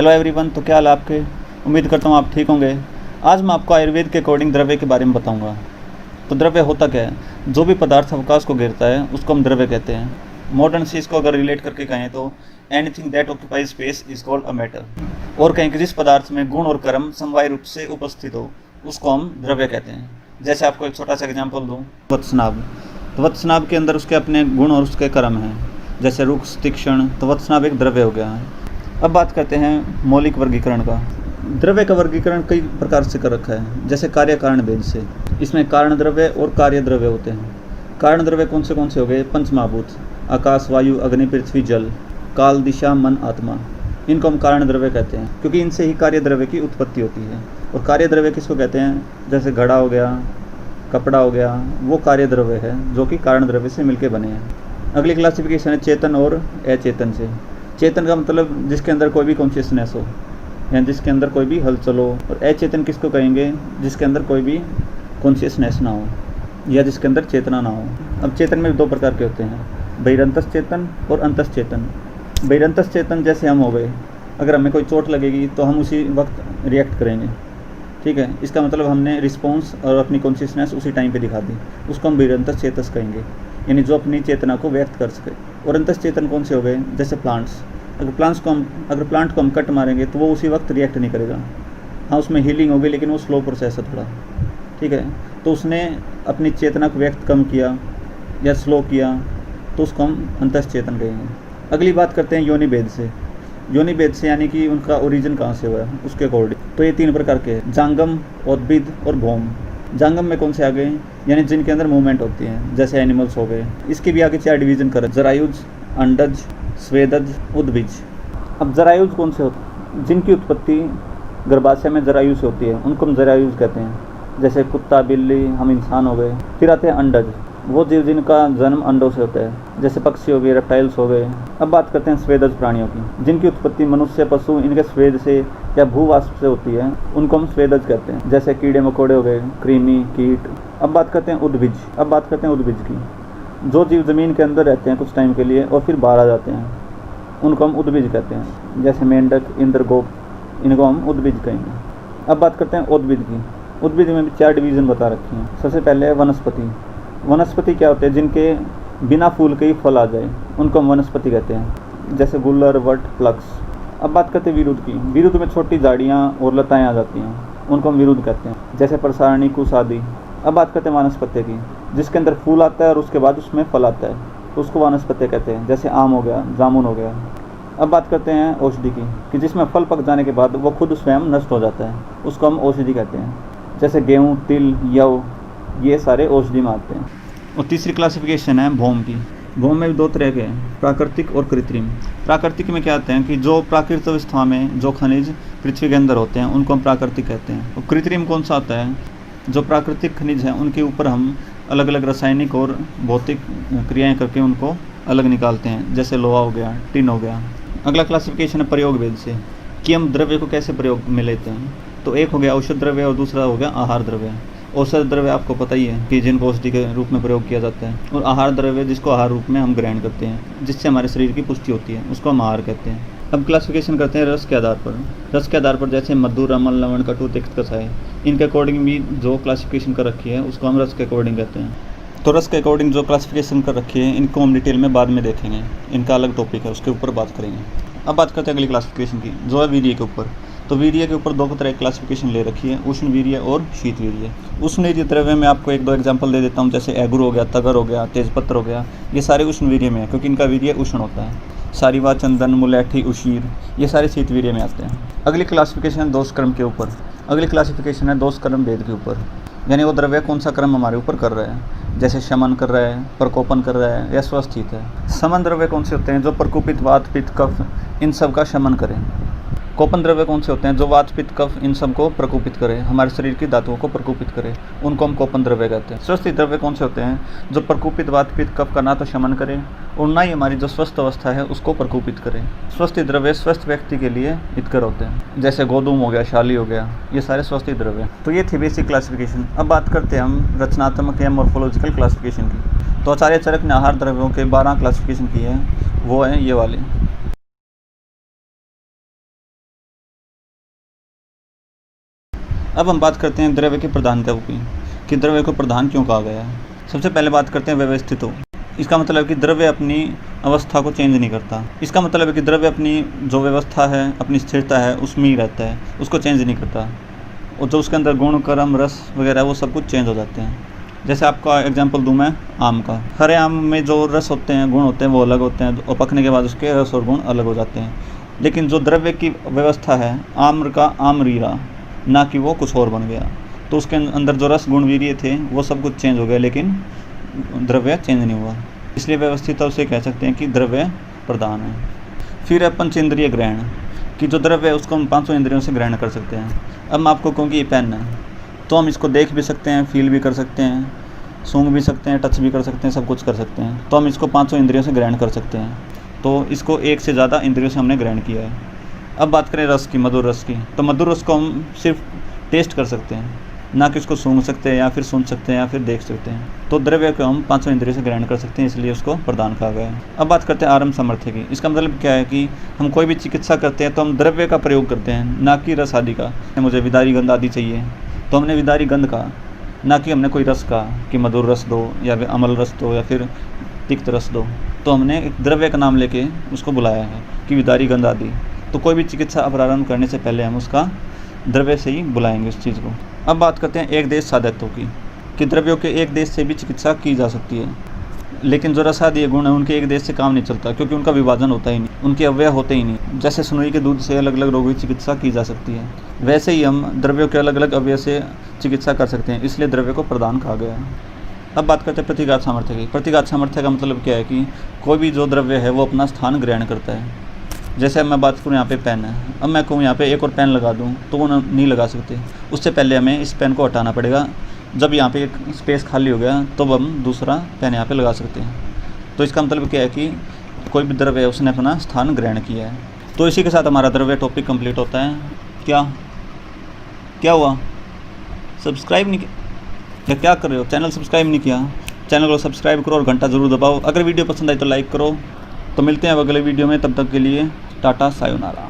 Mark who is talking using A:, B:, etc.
A: Hello everyone, तो क्या हाल है आपके। उम्मीद करता हूँ आप ठीक होंगे। आज मैं आपको आयुर्वेद के अकॉर्डिंग द्रव्य के बारे में बताऊंगा। तो द्रव्य होता क्या है? जो भी पदार्थ अवकाश को घेरता है उसको हम द्रव्य कहते हैं। मॉडर्न से इसको अगर रिलेट करके कहें तो anything that occupies space is called a matter. और कहें कि जिस पदार्थ में गुण और कर्म समवाय रूप से उपस्थित हो उसको हम द्रव्य कहते हैं। जैसे आपको एक छोटा सा एग्जाम्पल दूँ, वत्सनाभ। तो वत्सनाभ के अंदर उसके अपने गुण और उसके कर्म हैं, जैसे रुक्ष तीक्ष्ण। तो वत्सनाभ एक द्रव्य हो गया है। अब बात करते हैं मौलिक वर्गीकरण का। द्रव्य का वर्गीकरण कई प्रकार से कर रखा है, जैसे कार्य कारण भेद से। इसमें कारण द्रव्य और कार्य द्रव्य होते हैं। कारण द्रव्य कौन से हो गए? पंचमहाभूत, आकाश, वायु, अग्नि, पृथ्वी, जल, काल, दिशा, मन, आत्मा। इनको हम कारण द्रव्य कहते हैं, क्योंकि इनसे ही कार्य द्रव्य की उत्पत्ति होती है। और कार्य द्रव्य किसको कहते हैं? जैसे घड़ा हो गया, कपड़ा हो गया, वो कार्य द्रव्य है जो कि कारण द्रव्य से मिलकर बने हैं। अगली क्लासिफिकेशन है चेतन और अचेतन से। चेतन का मतलब जिसके अंदर कोई भी कॉन्शियसनेस हो, या जिसके अंदर कोई भी हलचल हो। और अचेतन किसको कहेंगे? जिसके अंदर कोई भी कॉन्शियसनेस ना हो, या जिसके अंदर चेतना ना हो। अब चेतन में दो प्रकार के होते हैं, बहिरंतस चेतन और अंतस चेतन। बहिरंतस चेतन जैसे हम हो गए, अगर हमें कोई चोट लगेगी तो हम उसी वक्त रिएक्ट करेंगे, ठीक है। इसका मतलब हमने रिस्पॉन्स और अपनी कॉन्शियसनेस उसी टाइम पे दिखा दी, उसको हम बहिरंतस चेतस कहेंगे, यानी जो अपनी चेतना को व्यक्त कर सके। और अंतस चेतन कौन से हो गए? जैसे प्लांट्स। अगर प्लांट को हम कट मारेंगे तो वो उसी वक्त रिएक्ट नहीं करेगा। हाँ, उसमें हीलिंग होगी, लेकिन वो स्लो प्रोसेस है थोड़ा, ठीक है। तो उसने अपनी चेतना को व्यक्त कम किया या स्लो किया, तो उसको हम अंतस चेतन कहेंगे। अगली बात करते हैं योनि भेद से। योनि भेद से यानी कि उनका ओरिजिन कहाँ से हुआ है उसके अकॉर्डिंग। तो ये तीन प्रकार के हैं, जांगम, औद्भिद और भौम। जांगम में कौन से आ गए? यानी जिनके अंदर मूवमेंट होती है, जैसे एनिमल्स हो गए। इसके भी आगे 4 डिवीजन करें, जरायुज, अंडज, स्वेदज, उद्भिज। अब जरायुज कौन से होते? जिनकी उत्पत्ति गर्भाशय में जरायु से होती है, उनको हम जरायुज कहते हैं। जैसे कुत्ता, बिल्ली, हम इंसान हो गए। फिर आते हैं अंडज, वो जीव जिनका जन्म अंडों से होता है, जैसे पक्षी हो गए, रेप्टाइल्स हो गए। अब बात करते हैं स्वेदज प्राणियों की, जिनकी उत्पत्ति मनुष्य, पशु, इनके स्वेद से या भूवाष्प से होती है, उनको हम स्वेदज कहते हैं। जैसे कीड़े मकोड़े हो गए, कृमि, कीट। अब बात करते हैं उद्भिज। अब बात करते हैं उद्भिज की, जो जीव जमीन के अंदर रहते हैं कुछ टाइम के लिए और फिर बाहर आ जाते हैं, उनको हम उद्भिज कहते हैं। जैसे मेंढक, इंद्रगोप, इनको हम उद्भिज कहेंगे। अब बात करते हैं उद्भिद की। उद्भिद में भी 4 डिवीजन बता रखी हैं। सबसे पहले है वनस्पति। वनस्पति क्या होते हैं? जिनके बिना फूल के ही फल आ जाए, उनको हम वनस्पति कहते हैं। जैसे गुल्लर, वट, फ्लक्स। अब बात करते हैं विरुद्ध की। विरुद्ध में छोटी झाड़ियाँ और लताएँ आ जाती हैं, उनको हम विरुद्ध कहते हैं, जैसे प्रसारणी, कुश आदि। अब बात करते हैं वानस्पत्य की, जिसके अंदर फूल आता है और उसके बाद उसमें फल आता है, तो उसको वानस्पत्य कहते हैं। जैसे आम हो गया, जामुन हो गया। अब बात करते हैं औषधि की, कि जिसमें फल पक जाने के बाद वो खुद स्वयं नष्ट हो जाता है, उसको हम औषधि कहते हैं। जैसे गेहूँ, तिल, यव, ये सारे औषधि में आते हैं। और तीसरी क्लासिफिकेशन है भौम की। भौम में भी 2 तरह के हैं, प्राकृतिक और कृत्रिम। प्राकृतिक में क्या आते हैं कि जो प्राकृतिक अवस्था में जो खनिज पृथ्वी के अंदर होते हैं, उनको हम प्राकृतिक कहते हैं। और कृत्रिम कौन सा आता है? जो प्राकृतिक खनिज हैं उनके ऊपर हम अलग अलग रासायनिक और भौतिक क्रियाएं करके उनको अलग निकालते हैं, जैसे लोहा हो गया, टिन हो गया। अगला क्लासिफिकेशन है प्रयोग भेद से, कि हम द्रव्य को कैसे प्रयोग में लेते हैं। तो एक हो गया औषध द्रव्य और दूसरा हो गया आहार द्रव्य। औषध द्रव्य आपको पता ही है कि जिनको औषधि के रूप में प्रयोग किया जाता है। और आहार द्रव्य जिसको आहार रूप में हम ग्रहण करते हैं, जिससे हमारे शरीर की पुष्टि होती है, उसको हम आहार कहते हैं। अब क्लासिफिकेशन करते हैं रस के आधार पर। रस के आधार पर जैसे मधुर, अम्ल, लवण, कटु, तिक्त, कसाय, इनके अकॉर्डिंग भी जो क्लासिफिकेशन कर रखी है उसको हम रस के अकॉर्डिंग कहते हैं। तो रस के अकॉर्डिंग जो क्लासिफिकेशन कर रखी है, इनको हम डिटेल में बाद में देखेंगे, इनका अलग टॉपिक है, उसके ऊपर बात करेंगे। अब बात करते हैं अगली क्लासिफिकेशन की, जो है वीर्य के ऊपर। तो वीर्य के ऊपर 2 तरह की क्लासिफिकेशन ले रखी है, उष्ण वीर्य और शीत वीर्य। उष्ण वीर्य द्रव्य में आपको 1-2 एग्जांपल दे देता हूँ, जैसे एगुर हो गया, तगर हो गया, तेजपत्र हो गया। ये सारे उष्ण वीर्य में है, क्योंकि इनका वीर्य उष्ण होता है। सारीवा, चंदन, मुलैठी, उशीर, ये सारे शीत वीर्य में आते हैं। अगली क्लासिफिकेशन है दोष कर्म के ऊपर। अगली क्लासिफिकेशन है दोष कर्म भेद के ऊपर, यानी वो द्रव्य कौन सा कर्म हमारे ऊपर कर रहा है, जैसे शमन कर रहा है, प्रकोपन कर रहा है, या स्वस्थित है। समन द्रव्य कौन से होते हैं? जो प्रकोपित, वात, पित्त, कफ, इन सब का शमन करें। कोपन द्रव्य कौन से होते हैं? जो वात, पित्त, कफ, इन सब को प्रकोपित करे, हमारे शरीर की धातुओं को प्रकोपित करे, उनको हम कोपन द्रव्य कहते हैं। स्वस्थ द्रव्य कौन से होते हैं? जो प्रकोपित, वात, पित्त, कफ का ना तो शमन करे और ना ही हमारी जो स्वस्थ अवस्था है उसको प्रकोपित करे। स्वस्थ द्रव्य स्वस्थ व्यक्ति के लिए हितकर होते हैं, जैसे गोधूम हो गया, शाली हो गया, ये सारे स्वस्थ द्रव्य। तो ये थी बेसिक क्लासिफिकेशन। अब बात करते हैं हम रचनात्मक या मॉर्फोलॉजिकल क्लासिफिकेशन की। तो आचार्य चरक ने आहार द्रव्यों के 12 क्लासिफिकेशन की है, वो है ये वाले। अब हम बात करते हैं द्रव्य की प्रधानता की, कि द्रव्य को प्रधान क्यों कहा गया है। सबसे पहले बात करते हैं व्यवस्थित हो। इसका मतलब है कि द्रव्य अपनी अवस्था को चेंज नहीं करता। इसका मतलब है कि द्रव्य अपनी जो व्यवस्था है, अपनी स्थिरता है, उसमें ही रहता है, उसको चेंज नहीं करता। और जो उसके अंदर गुण, कर्म, रस वगैरह वो सब कुछ चेंज हो जाते हैं। जैसे आपका एग्जांपल दूं मैं आम का। हरे आम में जो रस होते हैं, गुण होते हैं, वो अलग होते हैं, और पकने के बाद उसके रस और गुण अलग हो जाते हैं। लेकिन जो द्रव्य की व्यवस्था है, आम्र का आम्र ही रहा, ना कि वो कुछ और बन गया। तो उसके अंदर जो रस, गुण, वीर्य थे वो सब कुछ चेंज हो गया, लेकिन द्रव्य चेंज नहीं हुआ। इसलिए व्यवस्थित उसे कह सकते हैं कि द्रव्य प्रधान है। फिर है पंचेंद्रिय ग्रहण, कि जो द्रव्य है उसको हम 5 इंद्रियों से ग्रहण कर सकते हैं। अब मैं आपको कहूँ कि ये पेन है, तो हम इसको देख भी सकते हैं, फील भी कर सकते हैं, सूंघ भी सकते हैं, टच भी कर सकते हैं, सब कुछ कर सकते हैं। तो हम इसको 5 इंद्रियों से ग्रहण कर सकते हैं। तो इसको एक से ज़्यादा इंद्रियों से हमने ग्रहण किया है। अब बात करें रस की, मधुर रस की, तो मधुर रस को हम सिर्फ टेस्ट कर सकते हैं, ना कि उसको सूंघ सकते हैं या फिर सुन सकते हैं या फिर देख सकते हैं। तो द्रव्य को हम 5 इंद्रियों से ग्रहण कर सकते हैं, इसलिए उसको प्रधान कहा गया है। अब बात करते हैं आरंभ सामर्थ्य की। इसका मतलब क्या है कि हम कोई भी चिकित्सा करते हैं तो हम द्रव्य का प्रयोग करते हैं, ना कि रस आदि का। मुझे विदारी गंध आदि चाहिए तो हमने विदारी गंध कहा, ना कि हमने कोई रस कहा कि मधुर रस दो या फिर अमल रस दो या फिर तिक्त रस दो। तो हमने एक द्रव्य का नाम लेके उसको बुलाया है कि विदारी गंध आदि। तो कोई भी चिकित्सा प्रारंभ करने से पहले हम उसका द्रव्य से ही बुलाएंगे उस चीज़ को। अब बात करते हैं एक देश साध्यत्व की, कि द्रव्यों के एक देश से भी चिकित्सा की जा सकती है। लेकिन जो रसादीय गुण है उनके एक देश से काम नहीं चलता, क्योंकि उनका विभाजन होता ही नहीं, उनके अवयव होते ही नहीं। जैसे सुनई के दूध से अलग अलग रोगों की चिकित्सा की जा सकती है, वैसे ही हम द्रव्यों के अलग अलग अवयव से चिकित्सा कर सकते हैं, इसलिए द्रव्य को प्रदान कहा गया है। अब बात करते हैं प्रतिघात सामर्थ्य की। प्रतिघात सामर्थ्य का मतलब क्या है कि कोई भी जो द्रव्य है वो अपना स्थान ग्रहण करता है। जैसे अब मैं बात करूँ, यहाँ पे पेन है, अब मैं कहूँ यहाँ पे एक और पेन लगा दूँ तो वो नहीं लगा सकते। उससे पहले हमें इस पेन को हटाना पड़ेगा। जब यहाँ पे एक स्पेस खाली हो गया तो हम दूसरा पेन यहाँ पे लगा सकते हैं। तो इसका मतलब क्या है कि कोई भी द्रव्य है उसने अपना स्थान ग्रहण किया है। तो इसी के साथ हमारा द्रव्य टॉपिक कंप्लीट होता है। क्या हुआ? सब्सक्राइब नहीं किया? क्या कर रहे हो? चैनल सब्सक्राइब नहीं किया? चैनल को सब्सक्राइब करो और घंटा ज़रूर दबाओ। अगर वीडियो पसंद आई तो लाइक करो। तो मिलते हैं अब अगले वीडियो में, तब तक के लिए टाटा सायोनारा।